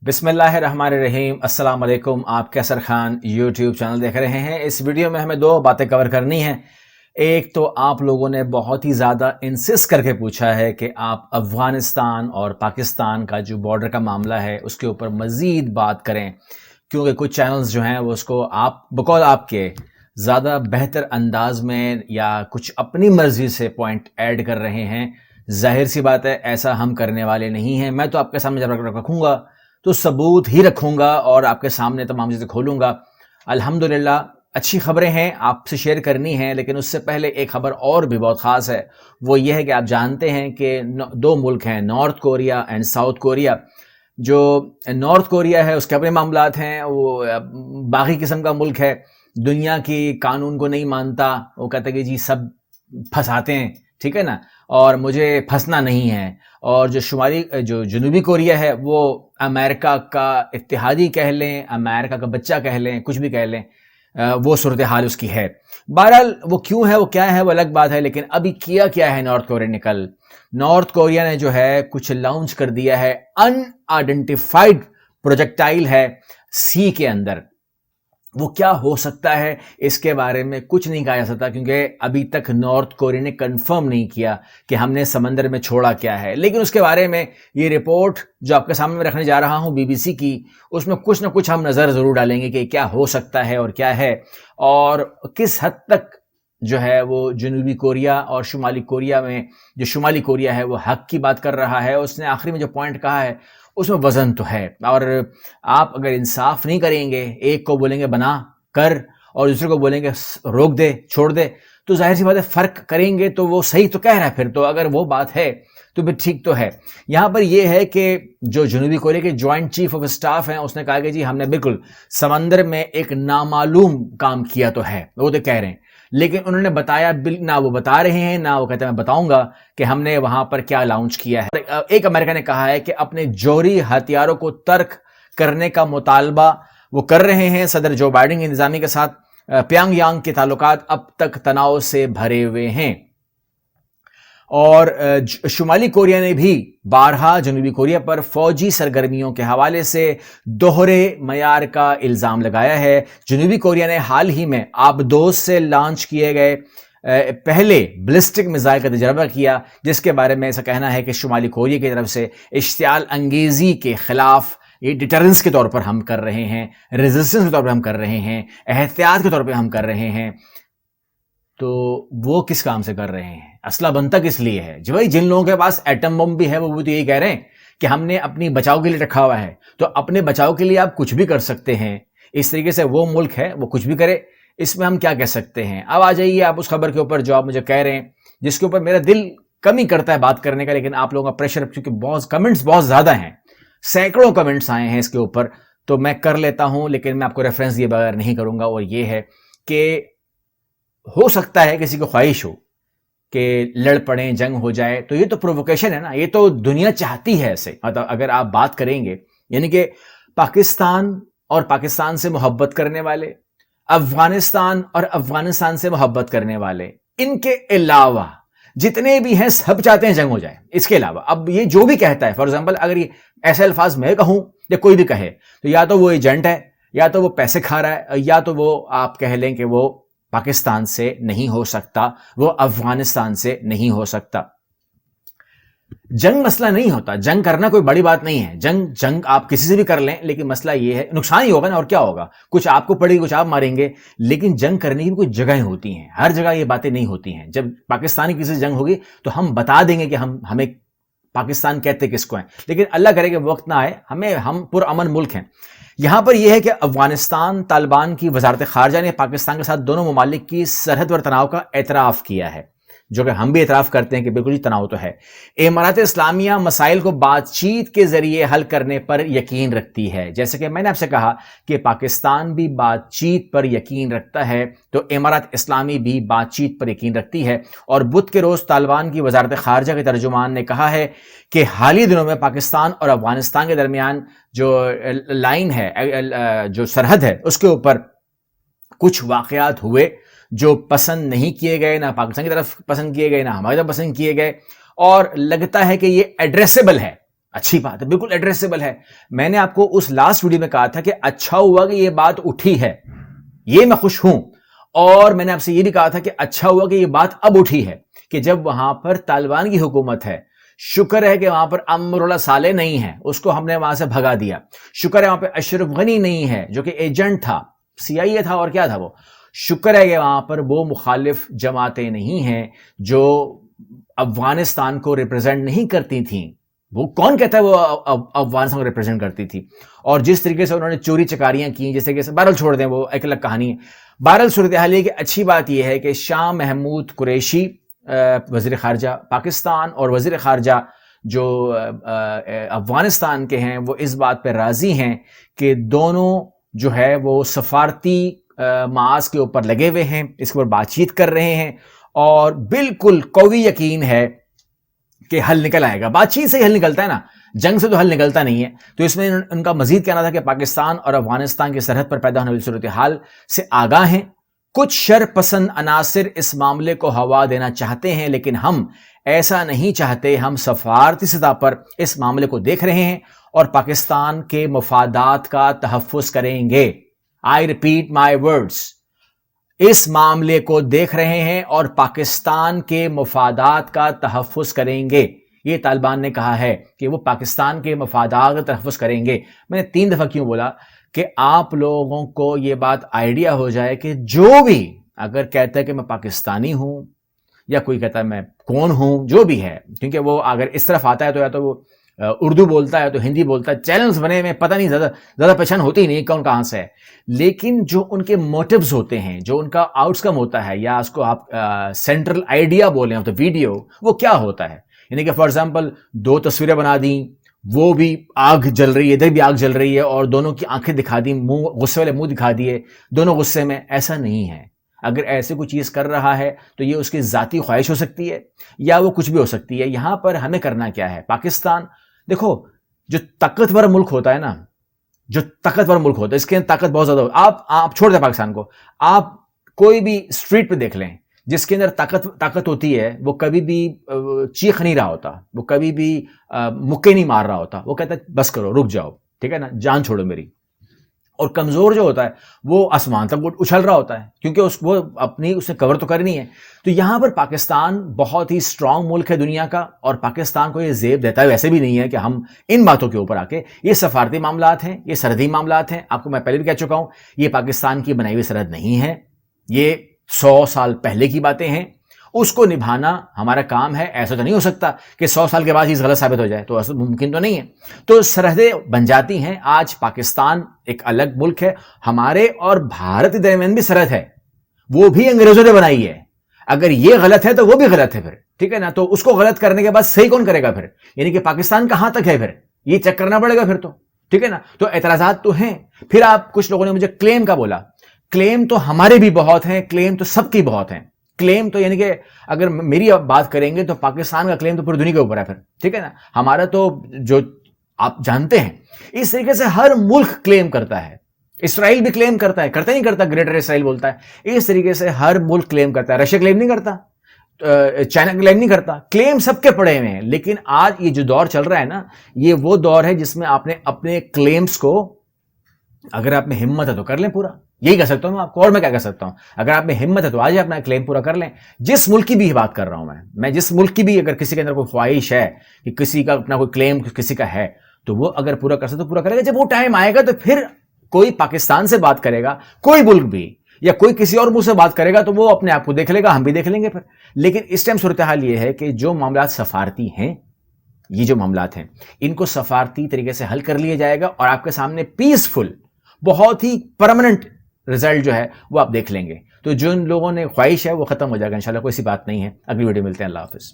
بسم اللہ الرحمن الرحیم۔ السلام علیکم۔ آپ کیسر خان یوٹیوب چینل دیکھ رہے ہیں۔ اس ویڈیو میں ہمیں دو باتیں کور کرنی ہیں۔ ایک تو آپ لوگوں نے بہت ہی زیادہ انسسٹ کر کے پوچھا ہے کہ آپ افغانستان اور پاکستان کا جو بارڈر کا معاملہ ہے اس کے اوپر مزید بات کریں، کیونکہ کچھ چینلز جو ہیں وہ اس کو آپ بقول آپ کے زیادہ بہتر انداز میں یا کچھ اپنی مرضی سے پوائنٹ ایڈ کر رہے ہیں۔ ظاہر سی بات ہے ایسا ہم کرنے والے نہیں ہیں۔ میں تو آپ کے سامنے جب رکھوں گا تو ثبوت ہی رکھوں گا اور آپ کے سامنے تمام چیزیں کھولوں گا۔ الحمدللہ اچھی خبریں ہیں آپ سے شیئر کرنی ہیں، لیکن اس سے پہلے ایک خبر اور بھی بہت خاص ہے۔ وہ یہ ہے کہ آپ جانتے ہیں کہ دو ملک ہیں، north Korea and south Korea. جو نارتھ کوریا ہے اس کے اپنے معاملات ہیں، وہ باغی قسم کا ملک ہے، دنیا کی قانون کو نہیں مانتا، وہ کہتا ہے کہ جی سب پھنساتے ہیں، ٹھیک ہے نا، اور مجھے پھنسنا نہیں ہے۔ اور جو جنوبی کوریا ہے وہ امریکہ کا اتحادی کہہ لیں، امریکہ کا بچہ کہہ لیں، کچھ بھی کہہ لیں، وہ صورتحال اس کی ہے۔ بہرحال وہ کیوں ہے، وہ کیا ہے، وہ الگ بات ہے، لیکن ابھی کیا ہے نارتھ کوریا نے کل؟ نارتھ کوریا نے جو ہے کچھ لانچ کر دیا ہے، ان آئیڈینٹیفائڈ پروجیکٹائل ہے سی کے اندر۔ وہ کیا ہو سکتا ہے اس کے بارے میں کچھ نہیں کہا جا سکتا، کیونکہ ابھی تک نارتھ کوریا نے کنفرم نہیں کیا کہ ہم نے سمندر میں چھوڑا کیا ہے۔ لیکن اس کے بارے میں یہ رپورٹ جو آپ کے سامنے میں رکھنے جا رہا ہوں BBC کی، اس میں کچھ نہ کچھ ہم نظر ضرور ڈالیں گے کہ کیا ہو سکتا ہے اور کیا ہے، اور کس حد تک جو ہے وہ جنوبی کوریا اور شمالی کوریا میں، جو شمالی کوریا ہے وہ حق کی بات کر رہا ہے۔ اس نے آخری میں جو پوائنٹ کہا ہے اس میں وزن تو ہے، اور آپ اگر انصاف نہیں کریں گے، ایک کو بولیں گے بنا کر اور دوسرے کو بولیں گے روک دے چھوڑ دے، تو ظاہر سی بات ہے فرق کریں گے تو وہ صحیح تو کہہ رہا ہے، پھر تو اگر وہ بات ہے تو پھر ٹھیک تو ہے۔ یہاں پر یہ ہے کہ جو جنوبی کوریا کے جوائنٹ چیف آف اسٹاف ہیں اس نے کہا کہ جی ہم نے بالکل سمندر میں ایک نامعلوم کام کیا تو ہے، وہ تو کہہ رہے ہیں، لیکن انہوں نے بتایا نہ وہ بتا رہے ہیں نہ وہ کہتے ہیں میں بتاؤں گا کہ ہم نے وہاں پر کیا لانچ کیا ہے۔ ایک امریکہ نے کہا ہے کہ اپنے جوہری ہتھیاروں کو ترک کرنے کا مطالبہ وہ کر رہے ہیں صدر جو بائیڈن کی انتظامیہ کے ساتھ۔ پیانگ یانگ کے تعلقات اب تک تناؤ سے بھرے ہوئے ہیں، اور شمالی کوریا نے بھی بارہا جنوبی کوریا پر فوجی سرگرمیوں کے حوالے سے دوہرے معیار کا الزام لگایا ہے۔ جنوبی کوریا نے حال ہی میں آبدوز سے لانچ کیے گئے پہلے بلسٹک میزائل کا تجربہ کیا، جس کے بارے میں ایسا کہنا ہے کہ شمالی کوریا کی طرف سے اشتعال انگیزی کے خلاف یہ ڈیٹرنس کے طور پر ہم کر رہے ہیں، ریزسٹنس کے طور پر ہم کر رہے ہیں، احتیاط کے طور پہ ہم کر رہے ہیں۔ تو وہ کس کام سے کر رہے ہیں؟ اسلحہ بنتا کس لیے ہے؟ جو بھائی جن لوگوں کے پاس ایٹم بم بھی ہے وہ بھی تو یہی کہہ رہے ہیں کہ ہم نے اپنی بچاؤ کے لیے رکھا ہوا ہے، تو اپنے بچاؤ کے لیے آپ کچھ بھی کر سکتے ہیں۔ اس طریقے سے وہ ملک ہے وہ کچھ بھی کرے، اس میں ہم کیا کہہ سکتے ہیں؟ اب آ جائیے آپ اس خبر کے اوپر جو آپ مجھے کہہ رہے ہیں، جس کے اوپر میرا دل کمی کرتا ہے بات کرنے کا، لیکن آپ لوگوں کا پریشر، کیونکہ بہت کمنٹس بہت زیادہ ہیں، سینکڑوں کمنٹس آئے ہیں اس کے اوپر، تو میں کر لیتا ہوں، لیکن میں آپ کو ریفرنس دیے بغیر نہیں کروں گا۔ اور یہ ہے کہ ہو سکتا ہے کسی کو خواہش ہو کہ لڑ پڑیں، جنگ ہو جائے، تو یہ تو پرووکیشن ہے نا، یہ تو دنیا چاہتی ہے ایسے۔ مطلب اگر آپ بات کریں گے، یعنی کہ پاکستان اور پاکستان سے محبت کرنے والے، افغانستان اور افغانستان سے محبت کرنے والے، ان کے علاوہ جتنے بھی ہیں سب چاہتے ہیں جنگ ہو جائے۔ اس کے علاوہ اب یہ جو بھی کہتا ہے، فار ایگزامپل اگر یہ ایسے الفاظ میں کہوں یا کوئی بھی کہے، تو یا تو وہ ایجنٹ ہے، یا تو وہ پیسے کھا رہا ہے، یا تو وہ آپ کہہ لیں کہ وہ پاکستان سے نہیں ہو سکتا، وہ افغانستان سے نہیں ہو سکتا۔ جنگ مسئلہ نہیں ہوتا، جنگ کرنا کوئی بڑی بات نہیں ہے، جنگ آپ کسی سے بھی کر لیں، لیکن مسئلہ یہ ہے نقصان ہی ہوگا نا، اور کیا ہوگا؟ کچھ آپ کو پڑے گی، کچھ آپ ماریں گے، لیکن جنگ کرنے کی بھی کچھ جگہیں ہوتی ہیں، ہر جگہ یہ باتیں نہیں ہوتی ہیں۔ جب پاکستانی کسی سے جنگ ہوگی تو ہم بتا دیں گے کہ ہمیں پاکستان کہتے کس کو ہیں، لیکن اللہ کرے کہ وقت نہ آئے، ہم پرامن ملک ہیں۔ یہاں پر یہ ہے کہ افغانستان طالبان کی وزارت خارجہ نے پاکستان کے ساتھ دونوں ممالک کی سرحد پر تناؤ کا اعتراف کیا ہے، جو کہ ہم بھی اعتراف کرتے ہیں کہ بالکل ہی تناؤ تو ہے۔ امارات اسلامیہ مسائل کو بات چیت کے ذریعے حل کرنے پر یقین رکھتی ہے۔ جیسے کہ میں نے آپ سے کہا کہ پاکستان بھی بات چیت پر یقین رکھتا ہے، تو امارات اسلامی بھی بات چیت پر یقین رکھتی ہے۔ اور بدھ کے روز طالبان کی وزارت خارجہ کے ترجمان نے کہا ہے کہ حالیہ دنوں میں پاکستان اور افغانستان کے درمیان جو لائن ہے، جو سرحد ہے، اس کے اوپر کچھ واقعات ہوئے جو پسند نہیں کیے گئے، نہ پاکستان کی طرف پسند کیے گئے، نہ ہماری طرف پسند کیے گئے، اور لگتا ہے کہ یہ ایڈریسیبل ہے۔ اچھی بات ہے، بالکل ایڈریسیبل ہے. میں نے آپ کو اس لاسٹ ویڈیو میں کہا تھا کہ اچھا ہوا کہ یہ بات اٹھی ہے، یہ میں خوش ہوں. اور میں نے آپ سے یہ بھی کہا تھا کہ اچھا ہوا کہ یہ بات اب اٹھی ہے کہ جب وہاں پر طالبان کی حکومت ہے. شکر ہے کہ وہاں پر امراللہ صالح نہیں ہے، اس کو ہم نے وہاں سے بھگا دیا. شکر ہے وہاں پہ اشرف غنی نہیں ہے جو کہ ایجنٹ تھا، CIA تھا اور کیا تھا وہ. شکر ہے کہ وہاں پر وہ مخالف جماعتیں نہیں ہیں جو افغانستان کو ریپرزینٹ نہیں کرتی تھیں. وہ کون کہتا ہے وہ افغانستان کو ریپرزینٹ کرتی تھی؟ اور جس طریقے سے انہوں نے چوری چکاریاں کی، جس طریقے سے بہرحال چھوڑ دیں، وہ ایک الگ کہانی ہے. بہرحال صورتحال یہ کہ اچھی بات یہ ہے کہ شاہ محمود قریشی وزیر خارجہ پاکستان اور وزیر خارجہ جو افغانستان کے ہیں وہ اس بات پہ راضی ہیں کہ دونوں جو ہے وہ سفارتی معاذ کے اوپر لگے ہوئے ہیں، اس کے اوپر بات چیت کر رہے ہیں اور بالکل قوی یقین ہے کہ حل نکل آئے گا. بات چیت سے ہی حل نکلتا ہے نا، جنگ سے تو حل نکلتا نہیں ہے. تو اس میں ان کا مزید کہنا تھا کہ پاکستان اور افغانستان کی سرحد پر پیدا ہونے والی صورتحال سے آگاہ ہیں. کچھ شر پسند عناصر اس معاملے کو ہوا دینا چاہتے ہیں لیکن ہم ایسا نہیں چاہتے. ہم سفارتی سطح پر اس معاملے کو دیکھ رہے ہیں اور پاکستان کے مفادات کا تحفظ کریں گے. I repeat my words. اس معاملے کو دیکھ رہے ہیں اور پاکستان کے مفادات کا تحفظ کریں گے. یہ طالبان نے کہا ہے کہ وہ پاکستان کے مفادات کا تحفظ کریں گے. میں نے 3 دفعہ کیوں بولا کہ آپ لوگوں کو یہ بات آئیڈیا ہو جائے کہ جو بھی اگر کہتا ہے کہ میں پاکستانی ہوں یا کوئی کہتا ہے میں کون ہوں، جو بھی ہے، کیونکہ وہ اگر اس طرف آتا ہے تو یا تو وہ اردو بولتا ہے تو ہندی بولتا ہے، چینلز بنے میں پتہ نہیں، زیادہ پہچان ہوتی ہی نہیں کون کہاں سے ہے. لیکن جو ان کے موٹیوز ہوتے ہیں، جو ان کا آؤٹس کم ہوتا ہے، یا اس کو آپ سینٹرل آئیڈیا بولیں تو ویڈیو، وہ کیا ہوتا ہے. یعنی کہ فار ایگزامپل 2 تصویریں بنا دیں، وہ بھی آگ جل رہی ہے، ادھر بھی آگ جل رہی ہے اور دونوں کی آنکھیں دکھا دیں، غصے والے منہ دکھا دیے، دونوں غصے میں. ایسا نہیں ہے. اگر ایسے کوئی چیز کر رہا ہے تو یہ اس کی ذاتی خواہش ہو سکتی ہے یا وہ کچھ بھی ہو سکتی ہے. یہاں پر ہمیں کرنا کیا ہے؟ پاکستان، دیکھو جو طاقتور ملک ہوتا ہے نا، جو طاقتور ملک ہوتا ہے اس کے اندر طاقت بہت زیادہ ہوتی ہے. آپ چھوڑ دیں پاکستان کو، آپ کوئی بھی اسٹریٹ پہ دیکھ لیں، جس کے اندر طاقت ہوتی ہے وہ کبھی بھی چیخ نہیں رہا ہوتا، وہ کبھی بھی مکے نہیں مار رہا ہوتا. وہ کہتا ہے بس کرو، رک جاؤ، ٹھیک ہے نا، جان چھوڑو میری. اور کمزور جو ہوتا ہے وہ آسمان تک اچھل رہا ہوتا ہے کیونکہ وہ اپنی اسے کور تو کرنی ہے. تو یہاں پر پاکستان بہت ہی اسٹرانگ ملک ہے دنیا کا، اور پاکستان کو یہ زیب دیتا ہے. ویسے بھی نہیں ہے کہ ہم ان باتوں کے اوپر آ کے، یہ سفارتی معاملات ہیں، یہ سرحدی معاملات ہیں. آپ کو میں پہلے بھی کہہ چکا ہوں، یہ پاکستان کی بنائی ہوئی سرحد نہیں ہے، یہ 100 سال پہلے کی باتیں ہیں. اس کو نبھانا ہمارا کام ہے. ایسا تو نہیں ہو سکتا کہ 100 سال کے بعد چیز غلط ثابت ہو جائے، تو ایسا ممکن تو نہیں ہے. تو سرحدیں بن جاتی ہیں. آج پاکستان ایک الگ ملک ہے، ہمارے اور بھارت کے درمیان بھی سرحد ہے، وہ بھی انگریزوں نے بنائی ہے. اگر یہ غلط ہے تو وہ بھی غلط ہے پھر، ٹھیک ہے نا. تو اس کو غلط کرنے کے بعد صحیح کون کرے گا پھر؟ یعنی کہ پاکستان کہاں تک ہے پھر؟ یہ چیک کرنا پڑے گا پھر تو، ٹھیک ہے نا. تو اعتراضات تو ہیں. پھر آپ کچھ لوگوں نے مجھے کلیم کا بولا. کلیم تو ہمارے بھی بہت ہیں، کلیم تو سب کی بہت ہیں. کلیم تو یعنی کہ اگر میری بات کریں گے تو پاکستان کا کلیم تو پوری دنیا کے اوپر ہے پھر، ٹھیک ہے نا. ہمارا تو جو آپ جانتے ہیں اس طریقے سے ہر ملک کلیم کرتا ہے. اسرائیل بھی کلیم کرتا ہے، کرتا نہیں کرتا، گریٹر اسرائیل بولتا ہے. اس طریقے سے ہر ملک کلیم کرتا ہے. رشیا کلیم نہیں کرتا، چائنا کلیم نہیں کرتا. کلیم سب کے پڑے ہوئے ہیں. لیکن آج یہ جو دور چل رہا ہے نا، یہ وہ دور ہے جس میں آپ نے اپنے کلیمز کو، اگر آپ میں ہمت ہے تو کر لیں پورا. یہی کہہ سکتا ہوں آپ کو، اور میں کیا کہہ سکتا ہوں؟ اگر آپ میں ہمت ہے تو آج اپنا کلیم پورا کر لیں. جس ملک کی بھی بات کر رہا ہوں میں جس ملک کی بھی، اگر کسی کے اندر کوئی خواہش ہے کہ کسی کا اپنا کوئی کلیم کسی کا ہے، تو وہ اگر پورا کر سکتا تو پورا کرے گا. جب وہ ٹائم آئے گا تو پھر کوئی پاکستان سے بات کرے گا، کوئی ملک بھی، یا کوئی کسی اور ملک سے بات کرے گا، تو وہ اپنے آپ کو دیکھ لے گا، ہم بھی دیکھ لیں گے پھر. لیکن اس ٹائم صورتحال یہ ہے کہ جو معاملات سفارتی ہیں، یہ جو معاملات ہیں ان کو سفارتی طریقے سے حل کر لیا جائے گا، اور آپ کے سامنے پیسفل، بہت ہی پرماننٹ رزلٹ جو ہے وہ آپ دیکھ لیں گے. تو جو ان لوگوں نے خواہش ہے وہ ختم ہو جائے گا انشاءاللہ. کوئی سی بات نہیں ہے. اگلی ویڈیو ملتے ہیں. اللہ حافظ.